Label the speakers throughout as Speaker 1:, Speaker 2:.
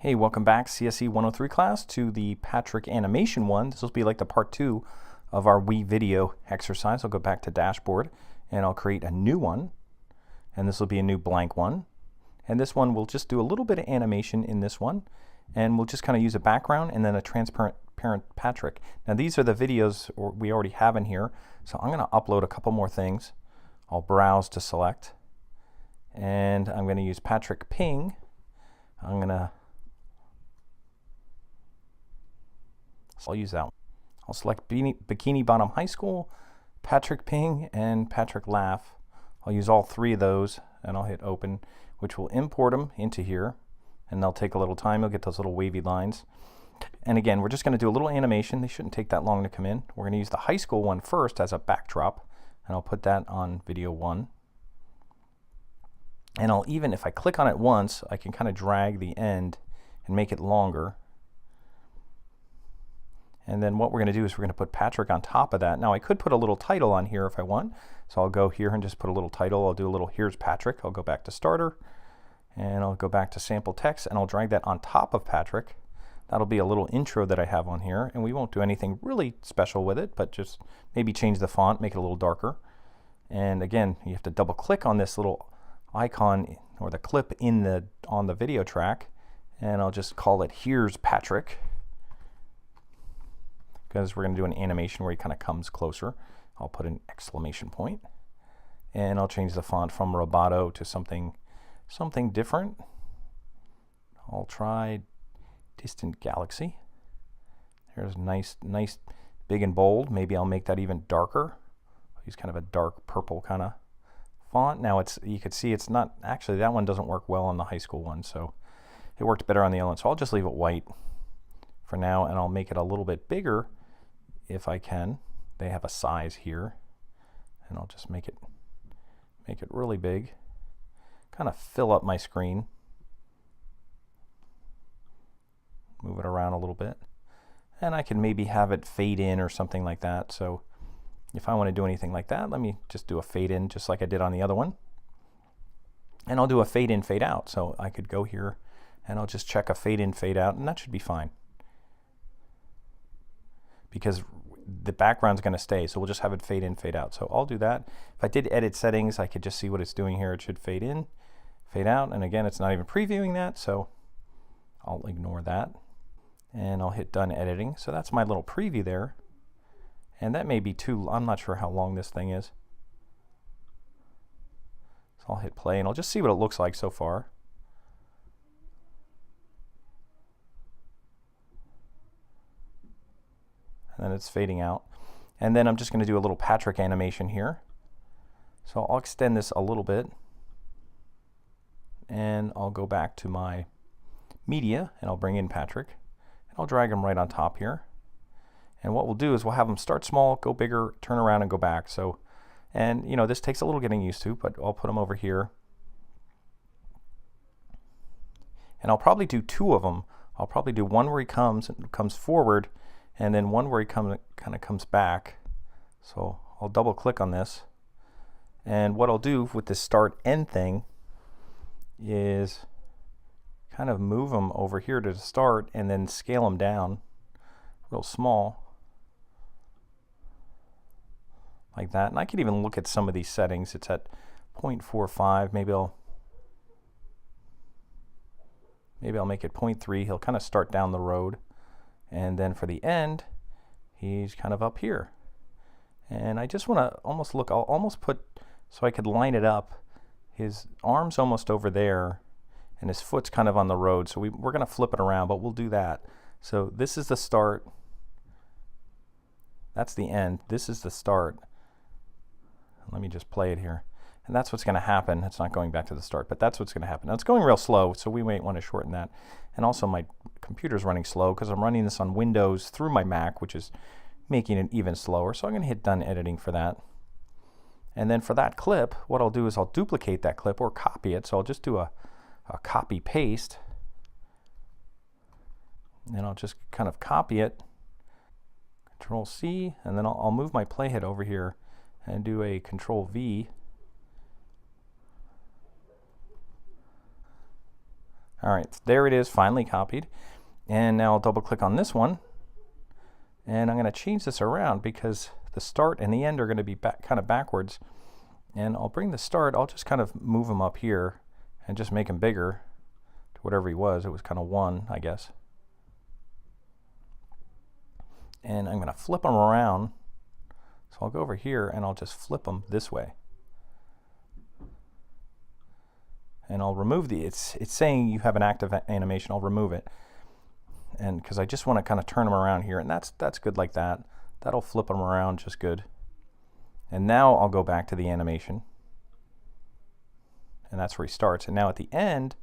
Speaker 1: Hey, welcome back, CSC103 class, to the Patrick animation one. This will be like the part 2 of our WeVideo exercise. I'll go back to dashboard and I'll create a new one, and this will be a new blank one. And this one we'll just do a little bit of animation in this one, and we'll just kind of use a background and then a transparent Patrick. Now these are the videos we already have in here, so I'm going to upload a couple more things. I'll browse to select, and I'm going to use Patrick Ping. I'll use that one. I'll select Bikini Bottom High School, Patrick Ping, and Patrick Laugh. I'll use all three of those, and I'll hit open, which will import them into here, and they'll take a little time. You'll get those little wavy lines. And again, we're just going to do a little animation. They shouldn't take that long to come in. We're going to use the high school one first as a backdrop, and I'll put that on video 1. And I'll even, if I click on it once, I can kind of drag the end and make it longer. And then what we're going to do is we're going to put Patrick on top of that. Now I could put a little title on here if I want. So I'll go here and just put a little title. I'll do a little "Here's Patrick." I'll go back to starter, and I'll go back to sample text, and I'll drag that on top of Patrick. That'll be a little intro that I have on here, and we won't do anything really special with it, but just maybe change the font, make it a little darker. And again, you have to double click on this little icon or the clip on the video track, and I'll just call it "Here's Patrick," because we're going to do an animation where he kind of comes closer. I'll put an exclamation point, and I'll change the font from Roboto to something different. I'll try Distant Galaxy. There's nice big and bold. Maybe I'll make that even darker. Use kind of a dark purple kind of font. Now you could see it's not actually, that one doesn't work well on the high school one, so it worked better on the other one. So I'll just leave it white for now, and I'll make it a little bit bigger if I can. They have a size here, and I'll just make it really big, kind of fill up my screen, move it around a little bit, and I can maybe have it fade in or something like that. So if I want to do anything like that, let me just do a fade in just like I did on the other one, and I'll do a fade in, fade out. So I could go here and I'll just check a fade in, fade out, and that should be fine, because the background's going to stay, so we'll just have it fade in, fade out. So I'll do that. If I did edit settings, I could just see what it's doing here. It should fade in, fade out, and again, it's not even previewing that, so I'll ignore that, and I'll hit done editing. So that's my little preview there, and that may be I'm not sure how long this thing is. So I'll hit play, and I'll just see what it looks like so far. And then it's fading out. And then I'm just going to do a little Patrick animation here. So I'll extend this a little bit, and I'll go back to my media, and I'll bring in Patrick, and I'll drag him right on top here. And what we'll do is we'll have him start small, go bigger, turn around, and go back. So, and you know, this takes a little getting used to, but I'll put him over here. And I'll probably do 2 of them. I'll probably do one where he comes forward, and then one where he kind of comes back. So I'll double click on this, and what I'll do with this start end thing is kind of move them over here to the start, and then scale them down real small like that. And I could even look at some of these settings. It's at 0.45. Maybe I'll make it 0.3. He'll kind of start down the road, and then for the end, he's kind of up here. And I just want to almost look, I'll almost put, so I could line it up, his arm's almost over there, and his foot's kind of on the road. So we're going to flip it around, but we'll do that. So this is the start. That's the end. This is the start. Let me just play it here. And that's what's going to happen. It's not going back to the start, but that's what's going to happen. Now it's going real slow, so we might want to shorten that. And also my computer's running slow because I'm running this on Windows through my Mac, which is making it even slower. So I'm going to hit done editing for that. And then for that clip, what I'll do is I'll duplicate that clip or copy it. So I'll just do a copy paste, and I'll just kind of copy it, Control C, and then I'll move my playhead over here and do a Control V. All right, there it is, finally copied. And now I'll double click on this one, and I'm going to change this around because the start and the end are going to be kind of backwards. And I'll bring the start, I'll just kind of move him up here and just make him bigger to whatever he was. It was kind of 1, I guess. And I'm going to flip him around. So I'll go over here and I'll just flip him this way. And I'll remove it's saying you have an active animation. I'll remove it. And because I just want to kind of turn them around here, and that's good like that. That'll flip them around just good. And now I'll go back to the animation. And that's where he starts. And now at the end,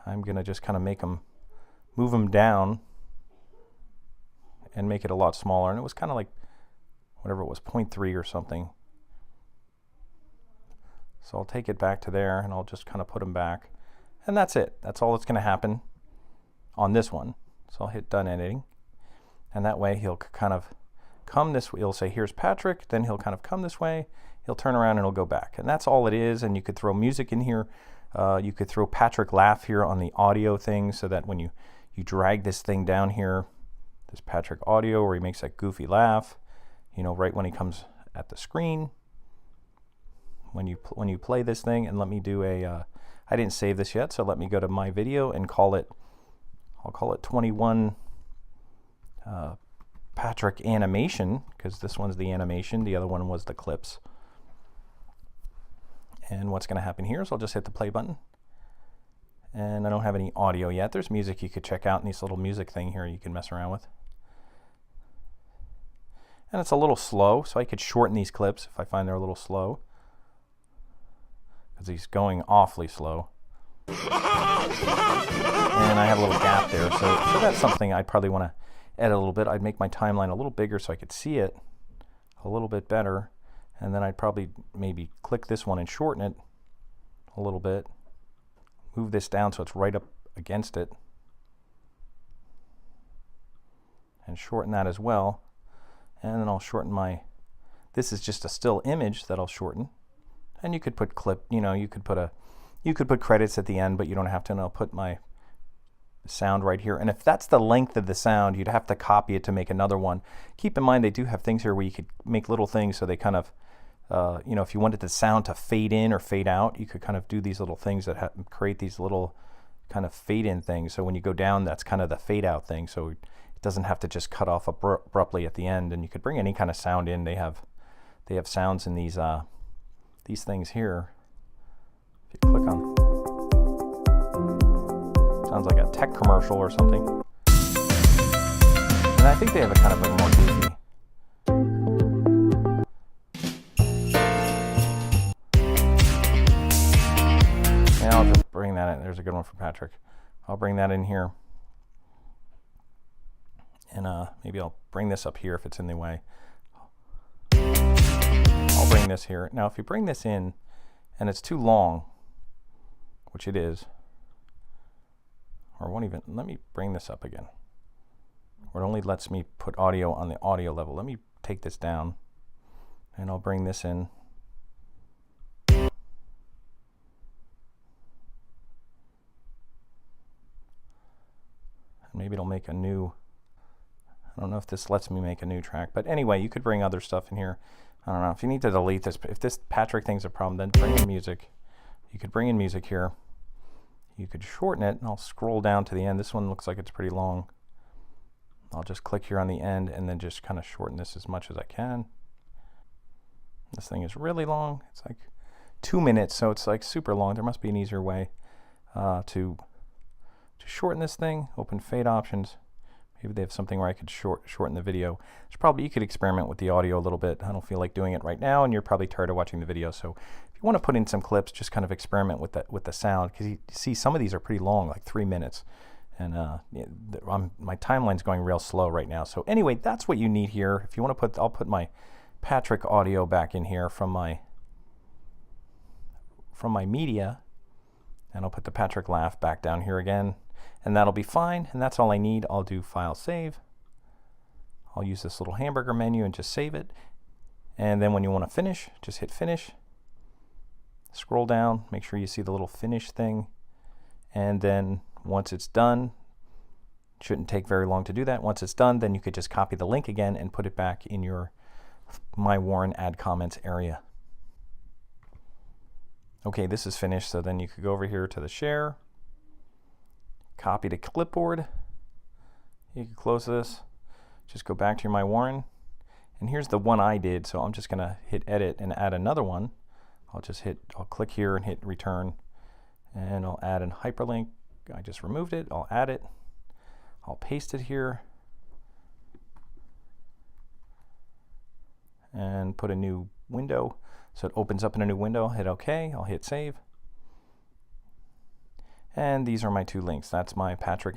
Speaker 1: I'm going to just kind of move him down and make it a lot smaller. And it was kind of like, whatever it was, 0.3 or something. So I'll take it back to there and I'll just kind of put him back. And that's it. That's all that's going to happen on this one. So I'll hit done editing. And that way he'll kind of come this way. He'll say, here's Patrick. Then he'll kind of come this way. He'll turn around and he'll go back. And that's all it is. And you could throw music in here. You could throw Patrick laugh here on the audio thing so that when you drag this thing down here, this Patrick audio where he makes that goofy laugh, you know, right when he comes at the screen. When you play this thing, and let me do I didn't save this yet, so let me go to my video and I'll call it 21 Patrick Animation, because this one's the animation, the other one was the clips. And what's going to happen here is I'll just hit the play button. And I don't have any audio yet. There's music you could check out in this little music thing here you can mess around with. And it's a little slow, so I could shorten these clips if I find they're a little slow, because he's going awfully slow. And I have a little gap there, so that's something I'd probably want to edit a little bit. I'd make my timeline a little bigger so I could see it a little bit better, and then I'd probably maybe click this one and shorten it a little bit. Move this down so it's right up against it, and shorten that as well. And then I'll shorten this is just a still image that I'll shorten. And you could put you could put credits at the end, but you don't have to. And I'll put my sound right here. And if that's the length of the sound, you'd have to copy it to make another one. Keep in mind they do have things here where you could make little things so they kind of, if you wanted the sound to fade in or fade out, you could kind of do these little things that create these little kind of fade in things. So when you go down, that's kind of the fade out thing. So it doesn't have to just cut off abruptly at the end. And you could bring any kind of sound in. They have sounds in these things here. If you click on, sounds like a tech commercial or something. And I think they have a kind of a more goofy. And I'll just bring that in. There's a good one for Patrick. I'll bring that in here. And maybe I'll bring this up here if it's in the way. I'll bring this here. Now if you bring this in and it's too long, which it is, or won't even, let me bring this up again. Or it only lets me put audio on the audio level. Let me take this down and I'll bring this in. Maybe it'll make a new, I don't know if this lets me make a new track, but anyway, you could bring other stuff in here. I don't know, if you need to delete this, if this Patrick thing's a problem, then bring in music. You could bring in music here. You could shorten it, and I'll scroll down to the end. This one looks like it's pretty long. I'll just click here on the end and then just kind of shorten this as much as I can. This thing is really long. It's like 2 minutes, so it's like super long. There must be an easier way to shorten this thing. Open fade options. Maybe they have something where I could shorten the video. You could experiment with the audio a little bit. I don't feel like doing it right now, and you're probably tired of watching the video. So if you want to put in some clips, just kind of experiment with the sound, because you see some of these are pretty long, like 3 minutes. And my timeline's going real slow right now. So anyway, that's what you need here. If you want to I'll put my Patrick audio back in here from my media, and I'll put the Patrick laugh back down here again. And that'll be fine, and that's all I need. I'll do File Save. I'll use this little hamburger menu and just save it. And then when you want to finish, just hit Finish. Scroll down, make sure you see the little Finish thing. And then once it's done, shouldn't take very long to do that. Once it's done, then you could just copy the link again and put it back in your My Warren Add Comments area. Okay, this is finished, so then you could go over here to the share, copy to clipboard. You can close this, just go back to your My Warren, and here's the one I did, so I'm just gonna hit edit and add another one. I'll click here and hit return, and I'll add a hyperlink. I just removed it, I'll add it, I'll paste it here, and put a new window. So it opens up in a new window, hit OK, I'll hit save. And these are my two links. That's my Patrick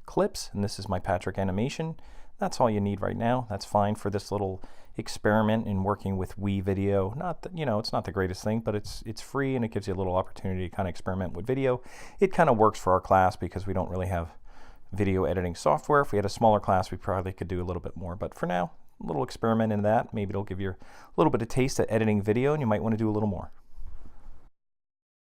Speaker 1: Clips, and this is my Patrick Animation. That's all you need right now. That's fine for this little experiment in working with WeVideo. Not that, you know, it's not the greatest thing, but it's free and it gives you a little opportunity to kind of experiment with video. It kind of works for our class because we don't really have video editing software. If we had a smaller class, we probably could do a little bit more, but for now, a little experiment in that. Maybe it'll give you a little bit of taste at editing video, and you might want to do a little more.